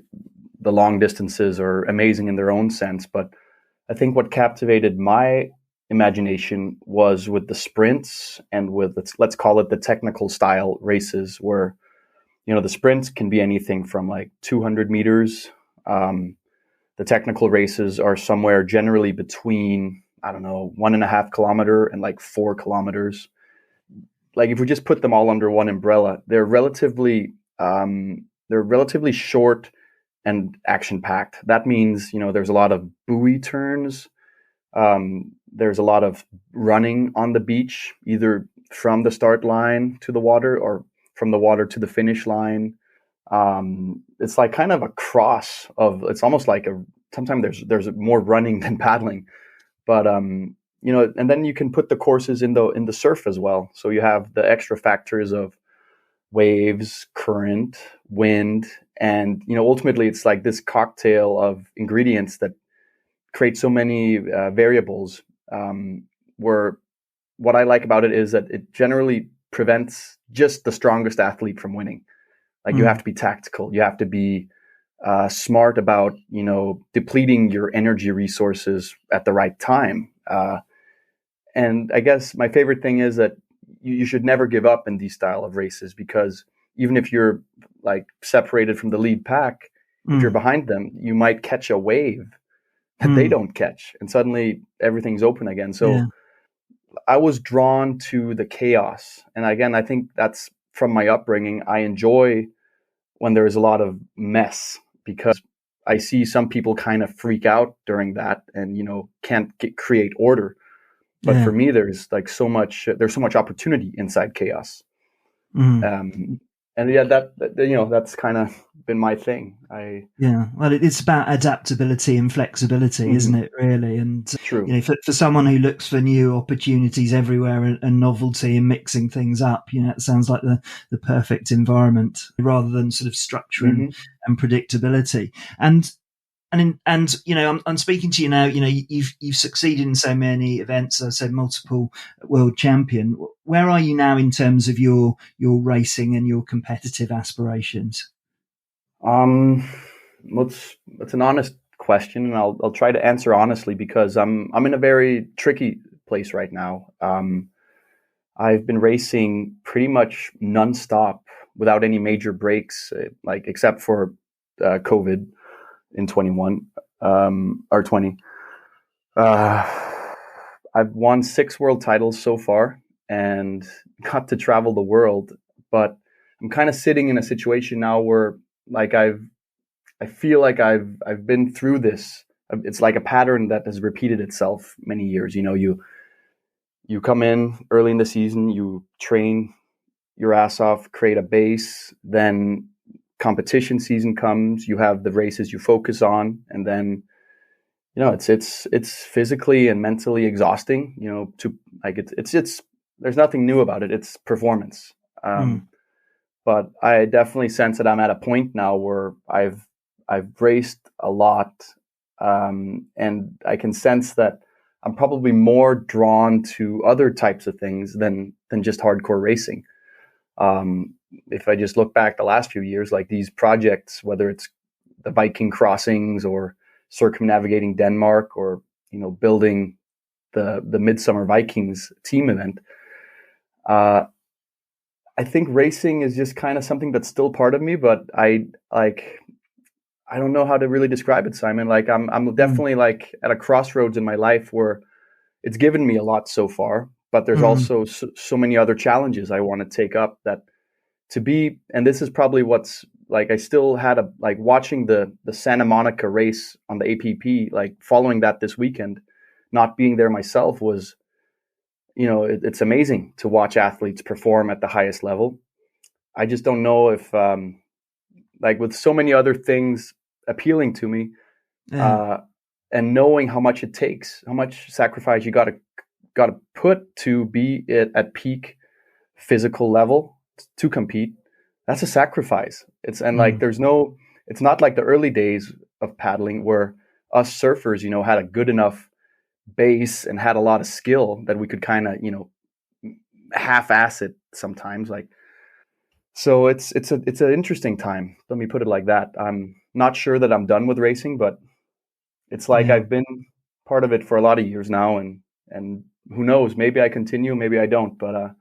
S2: the long distances are amazing in their own sense. But I think what captivated my imagination was with the sprints and with let's call it the technical style races, where the sprints can be anything from like 200 meters. The technical races are somewhere generally between, I don't know, 1.5 kilometer and like 4 kilometers. Like if we just put them all under one umbrella, they're relatively short and action packed. That means there's a lot of buoy turns. There's a lot of running on the beach, either from the start line to the water or from the water to the finish line. It's like kind of a cross of. It's almost like sometimes there's more running than paddling, but and then you can put the courses in the surf as well. So you have the extra factors of waves, current, wind, and ultimately it's like this cocktail of ingredients that create so many variables. Where what I like about it is that it generally prevents just the strongest athlete from winning. Like you have to be tactical. You have to be smart about depleting your energy resources at the right time. And I guess my favorite thing is that you should never give up in these style of races, because even if you're like separated from the lead pack, if you're behind them, you might catch a wave that they don't catch, and suddenly everything's open again. So I was drawn to the chaos. And again, I think that's from my upbringing. I enjoy when there is a lot of mess, because I see some people kind of freak out during that and, can't create order. But for me, there's so much opportunity inside chaos. And yeah, that's kind of been my thing.
S1: Well, it's about adaptability and flexibility, isn't it, really? And
S2: True.
S1: For someone who looks for new opportunities everywhere and novelty and mixing things up, it sounds like the perfect environment, rather than sort of structure and predictability. I'm speaking to you now. You've succeeded in so many events. As I said, multiple world champion. Where are you now in terms of your racing and your competitive aspirations?
S2: That's an honest question, and I'll try to answer honestly, because I'm in a very tricky place right now. I've been racing pretty much nonstop without any major breaks, except for COVID in 21 or 20. I've won 6 world titles so far and got to travel the world, but I'm kind of sitting in a situation now where I feel like I've been through this. It's like a pattern that has repeated itself many years. You come in early in the season, you train your ass off, create a base, then competition season comes, you have the races you focus on, and then it's physically and mentally exhausting. It's there's nothing new about it. It's performance. But I definitely sense that I'm at a point now where I've raced a lot, and I can sense that I'm probably more drawn to other types of things than just hardcore racing. If I just look back the last few years, like these projects, whether it's the Viking crossings or circumnavigating Denmark, or building the Midsummer Vikings team event, I think racing is just kind of something that's still part of me, but I don't know how to really describe it, Simon. Like I'm definitely like at a crossroads in my life where it's given me a lot so far, but there's also so many other challenges I want to take up, that and this is probably what's like, I still had watching the Santa Monica race on the APP, like following that this weekend, not being there myself was, it's amazing to watch athletes perform at the highest level. I just don't know if, with so many other things appealing to me, and knowing how much it takes, how much sacrifice you got to put to be at peak physical level to compete, that's a sacrifice. There's no, it's not like the early days of paddling where us surfers, had a good enough base and had a lot of skill that we could kind of, half-ass it sometimes. Like, so it's an interesting time. Let me put it like that. I'm not sure that I'm done with racing, but it's like
S1: Yeah.
S2: I've been part of it for a lot of years now, and who knows? Maybe I continue, maybe I don't. But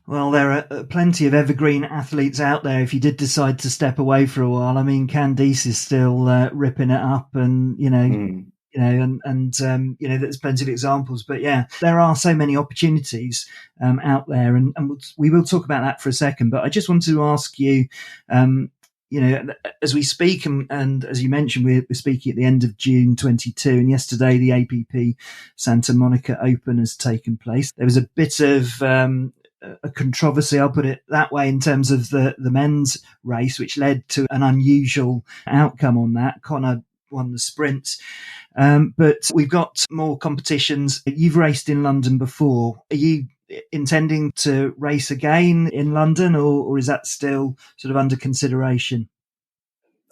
S1: Well, there are plenty of evergreen athletes out there. If you did decide to step away for a while, I mean, Candice is still ripping it up, and there's plenty of examples. But yeah, there are so many opportunities out there, and we will talk about that for a second. But I just wanted to ask you, as we speak, and as you mentioned, we're speaking at the end of June 22, and yesterday the APP Santa Monica Open has taken place. There was a bit of a controversy, I'll put it that way, in terms of the men's race, which led to an unusual outcome on that. Connor won the sprint. But we've got more competitions. You've raced in London before. Are you intending to race again in London, or is that still sort of under consideration?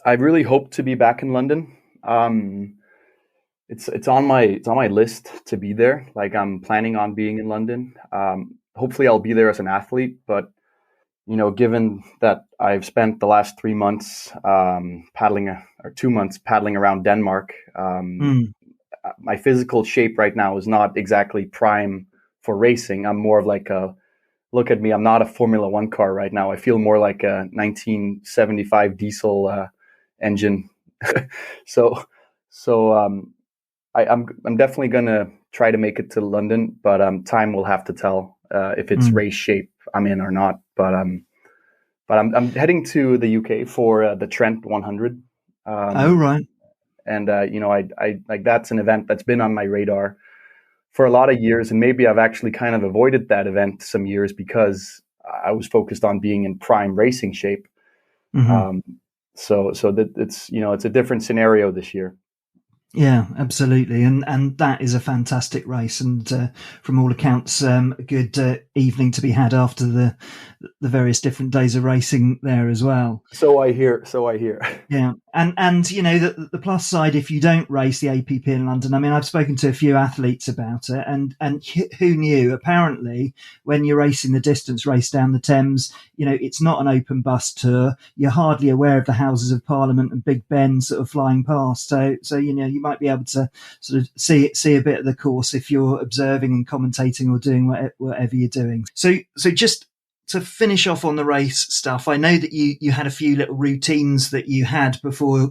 S2: I really hope to be back in London. It's on my list to be there. Like, I'm planning on being in London. Hopefully I'll be there as an athlete, but given that I've spent the last 3 months paddling, or 2 months paddling around Denmark, my physical shape right now is not exactly prime for racing. I'm more of like look at me, I'm not a Formula One car right now. I feel more like a 1975 diesel engine. so I'm definitely gonna try to make it to London, but time will have to tell if it's race shape I'm in or not. But I'm heading to the UK for the Trent 100.
S1: Right.
S2: And I like, that's an event that's been on my radar for a lot of years, and maybe I've actually kind of avoided that event some years because I was focused on being in prime racing shape. So that it's a different scenario this year.
S1: Yeah, absolutely, and that is a fantastic race, and from all accounts, a good evening to be had after the various different days of racing there as well.
S2: So I hear.
S1: Yeah, and the plus side, if you don't race the APP in London, I mean, I've spoken to a few athletes about it, and who knew? Apparently, when you're racing the distance race down the Thames, it's not an open bus tour. You're hardly aware of the Houses of Parliament and Big Ben sort of flying past. So you might be able to sort of see a bit of the course if you're observing and commentating or doing whatever you're doing. So just to finish off on the race stuff, I know that you had a few little routines that you had before,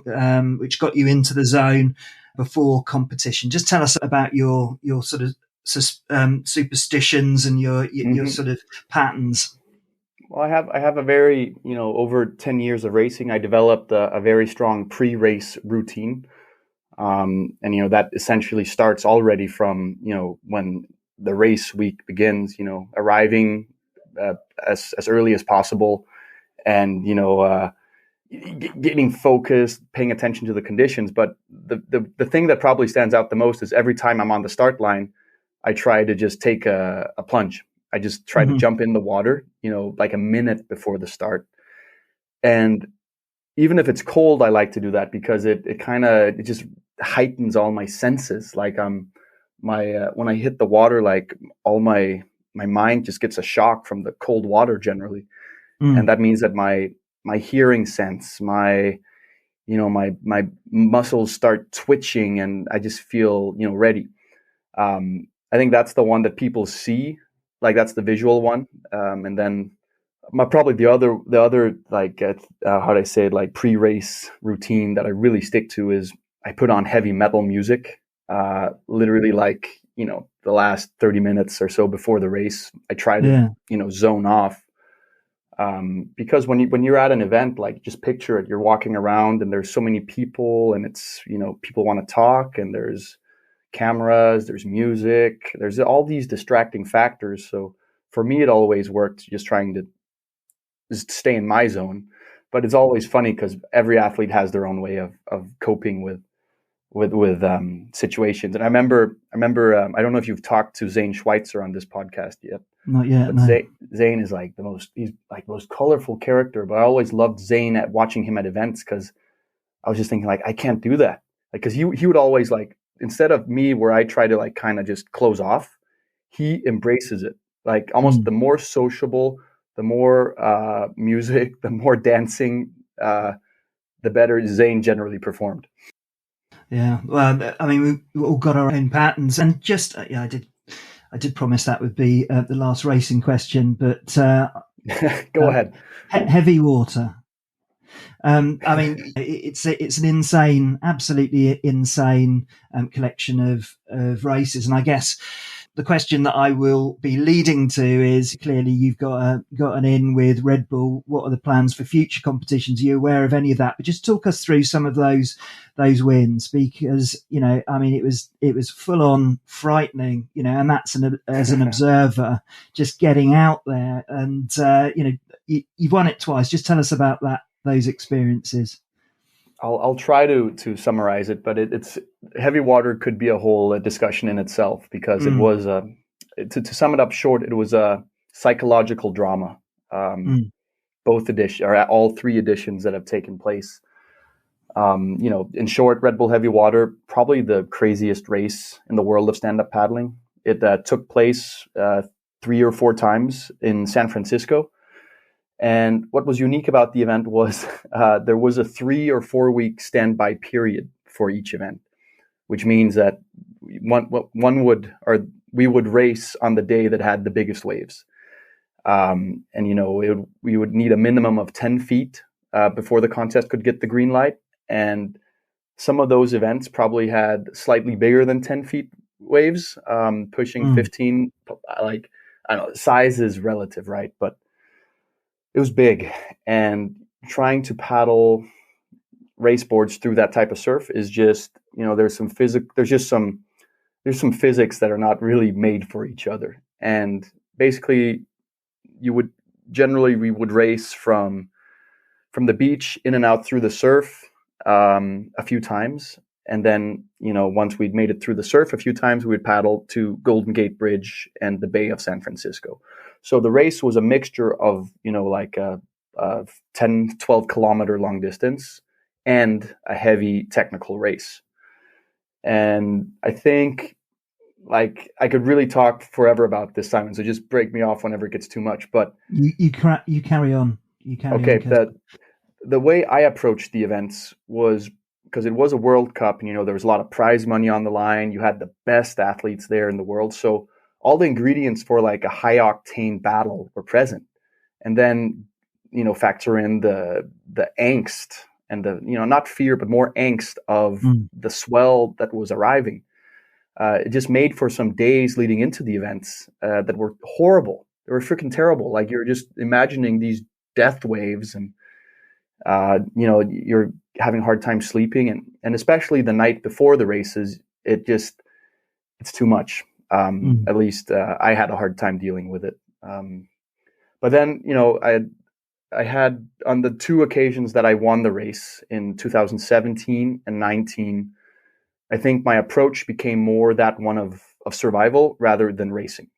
S1: which got you into the zone before competition. Just tell us about your sort of superstitions and your sort of patterns.
S2: Well, I have a very, over 10 years of racing, I developed a very strong pre-race routine. And that essentially starts already from, when the race week begins, arriving as early as possible, and getting focused, paying attention to the conditions. But the thing that probably stands out the most is every time I'm on the start line, I try to just take a plunge. I just try to jump in the water, like a minute before the start. And even if it's cold, I like to do that because it just heightens all my senses. Like when I hit the water, like all my mind just gets a shock from the cold water generally. And that means that my hearing sense, my muscles start twitching, and I just feel, ready. I think that's the one that people see, like that's the visual one. And then probably the other like, how do I say it, like pre-race routine that I really stick to is I put on heavy metal music, literally like, the last 30 minutes or so before the race. I try to, zone off. Because when you're at an event, like, just picture it, you're walking around and there's so many people, and it's, people want to talk, and there's cameras, there's music, there's all these distracting factors. So for me, it always worked just trying to just stay in my zone. But it's always funny because every athlete has their own way of coping with situations. And I remember I don't know if you've talked to Zane Schweitzer on this podcast yet.
S1: Not yet.
S2: But
S1: No.
S2: Zane is like he's like the most colorful character. But I always loved Zane at watching him at events because I was just thinking like, I can't do that. Like, cause he would always like, instead of me where I try to like kind of just close off, he embraces it. Like almost the more sociable, the more music, the more dancing, the better Zane generally performed.
S1: Yeah, well, I mean, we all got our own patterns, and just yeah, I did promise that would be the last racing question, but
S2: Go ahead.
S1: Heavy water. I mean, it's an insane, absolutely insane collection of races, and I guess the question that I will be leading to is clearly you've got an in with Red Bull. What are the plans for future competitions? Are you aware of any of that? But just talk us through some of those wins, because I mean it was full on frightening, and that's as an observer just getting out there, and you've won it twice. Just tell us about those experiences.
S2: I'll try to summarize it, but it's heavy water could be a whole discussion in itself, because it was to sum it up short, it was a psychological drama. Both edition or all three editions that have taken place. In short, Red Bull Heavy Water, probably the craziest race in the world of stand-up paddling. It took place 3 or 4 times in San Francisco. And what was unique about the event was there was a 3 or 4 week standby period for each event, which means that we would race on the day that had the biggest waves. We would need a minimum of 10 feet before the contest could get the green light. And some of those events probably had slightly bigger than 10 feet waves, pushing 15. Like, I don't know, size is relative, right? But it was big, and trying to paddle race boards through that type of surf is just, there's some physics that are not really made for each other. And basically we would race from the beach in and out through the surf a few times. And then, once we'd made it through the surf a few times, we would paddle to Golden Gate Bridge and the Bay of San Francisco. So the race was a mixture of, like a 10, 12 kilometer long distance and a heavy technical race. And I think, like, I could really talk forever about this, Simon, so just break me off whenever it gets too much. But
S1: you carry on.
S2: Okay, the way I approached the events was, because it was a World Cup, and there was a lot of prize money on the line. You had the best athletes there in the world, so all the ingredients for like a high octane battle were present. And then factor in the angst and the not fear but more angst of the swell that was arriving. It just made for some days leading into the events that were horrible. They were freaking terrible. Like, you're just imagining these death waves, and you're having a hard time sleeping, and especially the night before the races, it's too much. At least I had a hard time dealing with it. But then, I had, on the 2 occasions that I won the race in 2017 and 19, I think my approach became more that one of survival rather than racing,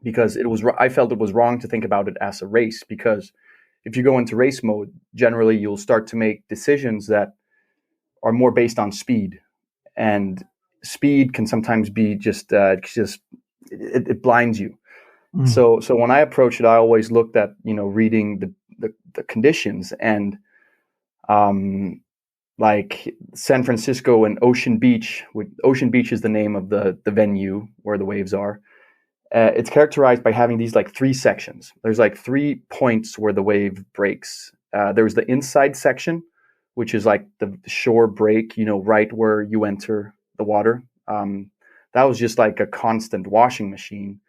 S2: because I felt it was wrong to think about it as a race, because if you go into race mode, generally you'll start to make decisions that are more based on speed, and speed can sometimes be just it blinds you. So when I approach it, I always looked at reading the conditions, and like San Francisco and Ocean Beach. Ocean Beach is the name of the venue where the waves are. It's characterized by having these like 3 sections. There's like 3 points where the wave breaks. There's the inside section, which is like the shore break, right where you enter the water. That was just like a constant washing machine.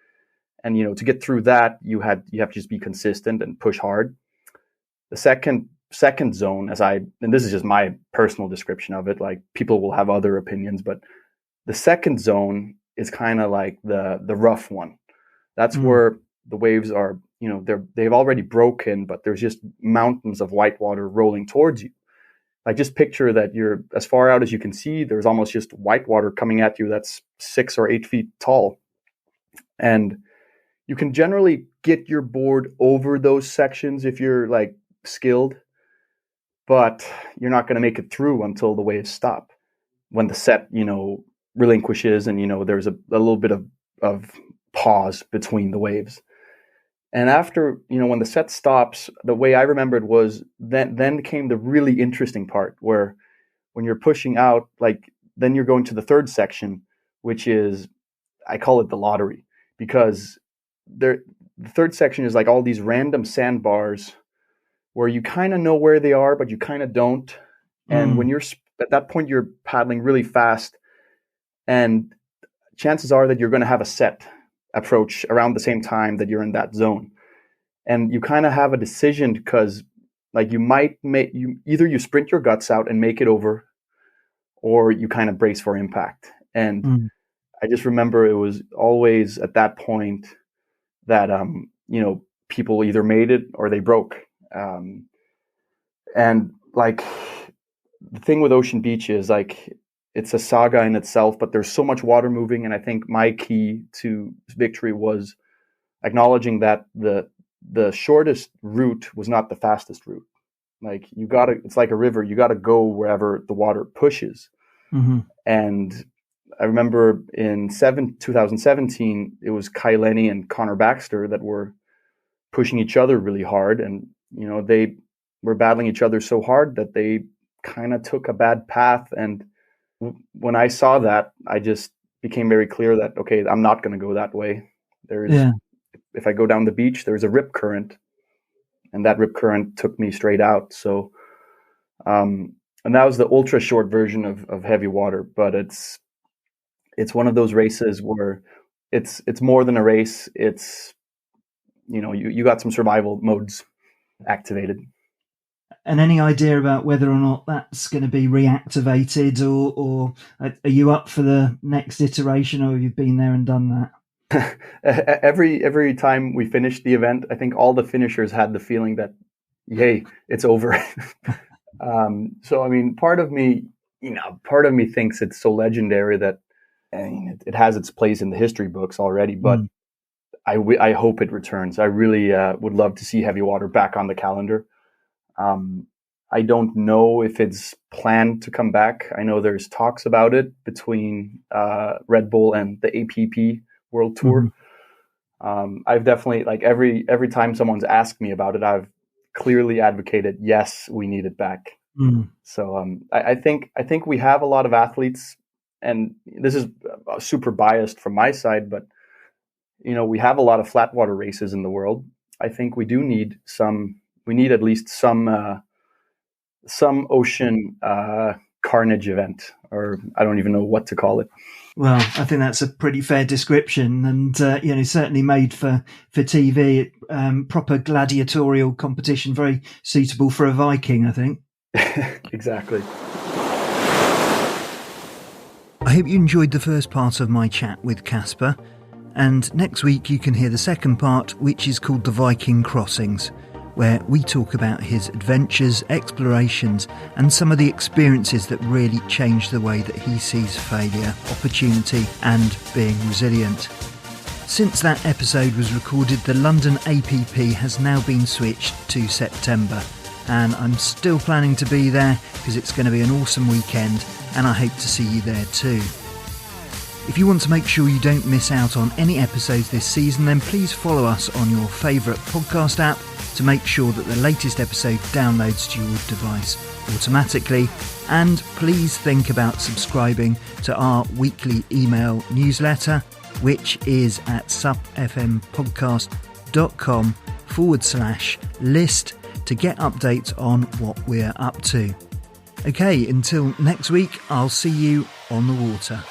S2: And, to get through that, you have to just be consistent and push hard. The second zone, and this is just my personal description of it, like people will have other opinions, but the second zone is kind of like the rough one. That's where the waves are, they've already broken, but there's just mountains of white water rolling towards you. Like, just picture that you're as far out as you can see, there's almost just white water coming at you that's 6 or 8 feet tall. And you can generally get your board over those sections if you're like skilled, but you're not going to make it through until the waves stop. When the set, relinquishes and, there's a little bit of pause between the waves. And after, when the set stops, the way I remembered was then came the really interesting part where when you're pushing out, like then you're going to the third section, which is, I call it the lottery, because the third section is like all these random sandbars where you kind of know where they are, but you kind of don't. And when you're at that point, you're paddling really fast, and chances are that you're going to have a set approach around the same time that you're in that zone. And you kind of have a decision because like you might either you sprint your guts out and make it over, or you kind of brace for impact. And I just remember it was always at that point that, people either made it or they broke. And like the thing with Ocean Beach is like, it's a saga in itself, but there's so much water moving. And I think my key to victory was acknowledging that the shortest route was not the fastest route. Like it's like a river. You got to go wherever the water pushes. Mm-hmm. And I remember in 2017, it was Kai Lenny and Connor Baxter that were pushing each other really hard. And, they were battling each other so hard that they kind of took a bad path. And when I saw that, I just became very clear that, okay, I'm not going to go that way. If I go down the beach, there's a rip current, and that rip current took me straight out. So, and that was the ultra short version of heavy water, but it's one of those races where it's more than a race. It's, you got some survival modes activated.
S1: And any idea about whether or not that's going to be reactivated, or are you up for the next iteration, or have you been there and done that?
S2: Every time we finished the event, I think all the finishers had the feeling that, yay, it's over. So, I mean, part of me thinks it's so legendary that it has its place in the history books already, but I hope it returns. I really would love to see heavy water back on the calendar. I don't know if it's planned to come back. I know there's talks about it between Red Bull and the APP World Tour. I've definitely, like every time someone's asked me about it, I've clearly advocated, yes, we need it back. So I think we have a lot of athletes, and this is super biased from my side, but we have a lot of flat water races in the world. I think we do need we need at least some ocean carnage event, or I don't even know what to call it.
S1: Well, I think that's a pretty fair description, and certainly made for TV. Proper gladiatorial competition, very suitable for a Viking, I think.
S2: Exactly.
S1: I hope you enjoyed the first part of my chat with Casper, and next week you can hear the second part, which is called The Viking Crossings, where we talk about his adventures, explorations, and some of the experiences that really changed the way that he sees failure, opportunity, and being resilient. Since that episode was recorded, the London APP has now been switched to September, and I'm still planning to be there because it's going to be an awesome weekend, and I hope to see you there too. If you want to make sure you don't miss out on any episodes this season, then please follow us on your favourite podcast app to make sure that the latest episode downloads to your device automatically. And please think about subscribing to our weekly email newsletter, which is at supfmpodcast.com/list to get updates on what we're up to. Okay, until next week, I'll see you on the water.